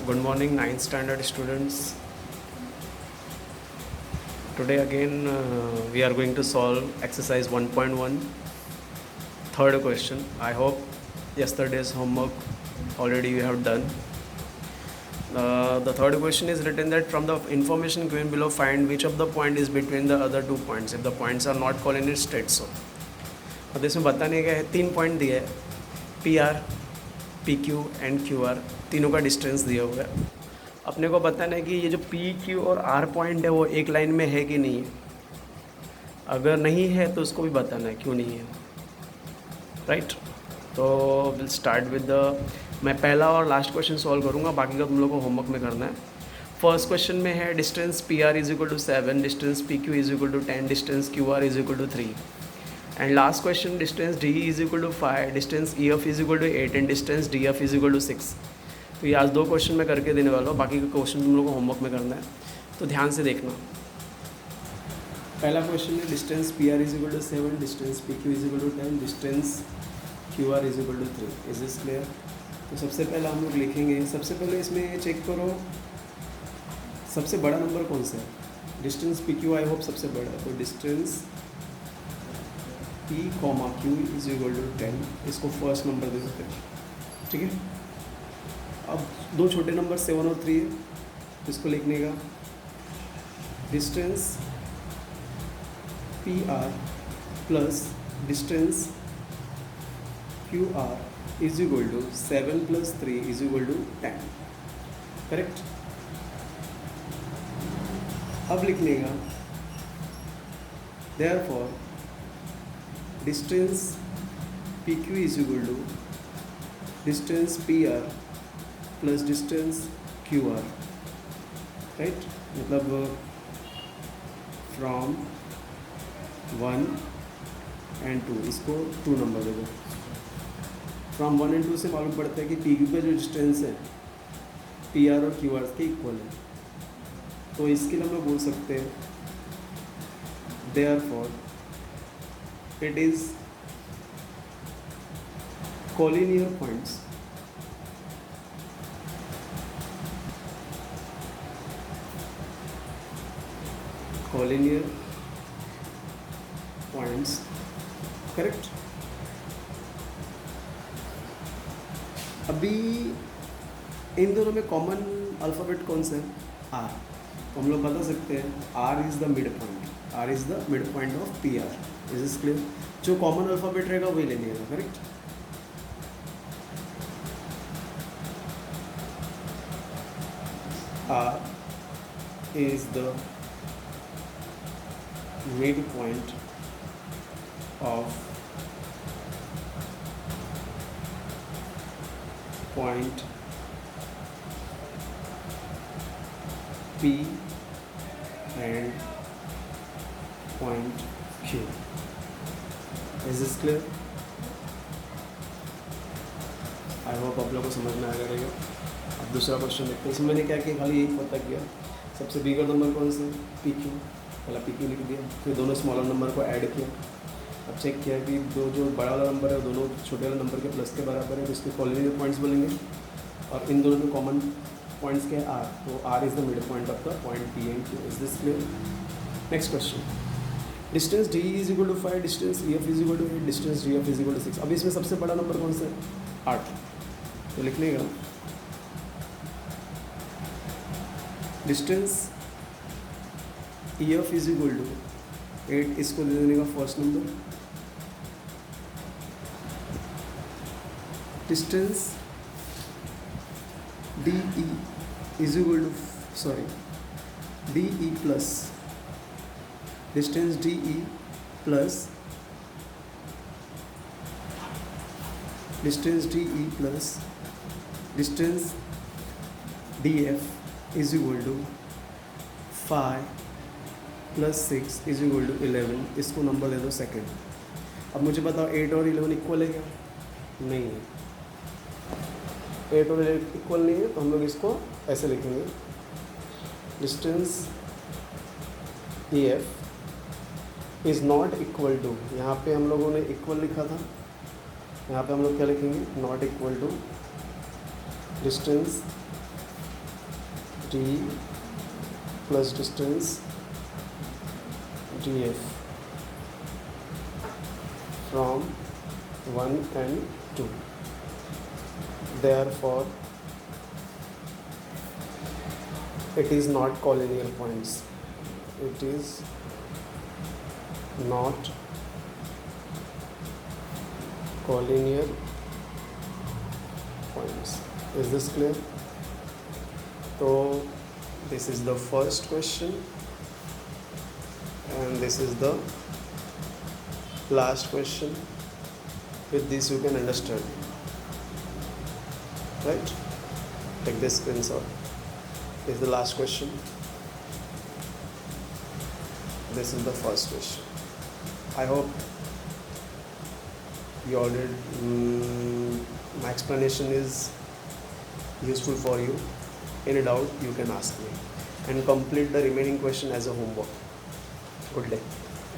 Good morning, 9th standard students. Today again we are going to solve exercise 1.1, third question. I hope yesterday's homework already you have done. The third question is written that from the information given below, find which of the point is between the other 2 points if the points are not collinear, state so. अब इसमें बताने का है 3 point दिए है, P R, P Q and Q R, तीनों का distance दिया हुआ है. अपने को बताना है कि ये जो पी क्यू और आर पॉइंट है वो एक लाइन में है कि नहीं है. अगर नहीं है तो उसको भी बताना है क्यों नहीं है. राइट. तो विल स्टार्ट विद द, मैं पहला और लास्ट क्वेश्चन सॉल्व करूँगा, बाकी का तुम लोगों को होमवर्क में करना है. फर्स्ट क्वेश्चन में है distance P R is equal to 7, distance P Q is equal to 10, distance Q R is equal to 3. And last question distance D is equal to 5, distance E F is equal to 8 and distance D F is equal to 6. तो ये आज 2 question मैं करके देने वाला हूँ, बाकी का क्वेश्चन तुम लोगों को होमवर्क में करना है, तो ध्यान से देखना. पहला क्वेश्चन है distance P R is equal to 7, distance P Q is equal to 10, distance Q R is equal to 3. Is this clear? तो सबसे पहले हम लोग लिखेंगे, सबसे पहले इसमें चेक करो सबसे बड़ा नंबर कौन सा है. Distance P Q I hope सबसे बड़ा है, तो distance P comma Q is equal to 10, इसको फर्स्ट नंबर दे देते हैं. ठीक है. अब 2 छोटे नंबर 7 और 3 है, इसको लिखने का distance P R plus distance Q R is equal to 7 plus 3 is equal to 10. Correct. अब लिखने का therefore distance P Q is equal to distance P R plus distance Q R. Right. मतलब from 1 and 2, इसको 2 number दे दो. From 1 and 2 से मालूम पड़ता है कि पी क्यू का जो डिस्टेंस है पी आर और क्यू आर के इक्वल है, तो इसके लिए हम लोग बोल सकते हैं therefore it is collinear points collinear points. Correct. अभी इन दोनों में कॉमन अल्फ़ाबेट कौन सा है? आर. तो हम लोग बता सकते हैं R is the midpoint, R is the midpoint of P R. Is is clear? जो कॉमन अल्फ़ाबेट रहेगा वही ले लेगा. Correct. R is the midpoint of point P and point Q. Is this clear? I hope आप लोगों को समझ में आ गया रहेगा. अब दूसरा क्वेश्चन देखते हैं. इसमें मैंने क्या किया, खाली एक पता किया सबसे बिगर नंबर कौन सा है, पी क्यू. पहला पी क्यू लिख दिया, फिर दोनों स्मॉलर नंबर को ऐड किया. अब चेक किया कि दो जो बड़ा वाला नंबर है दोनों छोटे वाले नंबर के प्लस के बराबर है, तो इसके कोलिनियर पॉइंट्स बोलेंगे. और इन दोनों में कॉमन पॉइंट्स के आर, तो R is the midpoint of the point P and Q. Is this clear? Next question. Distance D is equal to 5, distance E F is equal to 8, distance D F is equal to 6. अब इसमें सबसे बड़ा number कौन सा है? 8. तो लिखने का distance E F is equal to 8, इसको दे देने का first number. Distance D E is equal to D E plus distance D E plus distance D E plus distance D F is equal to 5 plus 6 is equal to 11. इसको number दे दो second. अब मुझे बताओ 8 और 11 equal है क्या? नहीं है. 8 और 11 इक्वल नहीं है, तो हम लोग इसको ऐसे लिखेंगे distance E F is not equal to, यहाँ पे हम लोगों ने इक्वल लिखा था, यहाँ पे हम लोग क्या लिखेंगे, not equal to distance d plus distance df from 1 and 2. Therefore, it is not collinear points. It is not collinear points. Is this clear? So this is the first question and this is the last question. With this you can understand, right? Take this screenshot. This is the last question. This is the first question. I hope you already my explanation is useful for you. Any doubt you can ask me and complete the remaining question as a homework. Good day.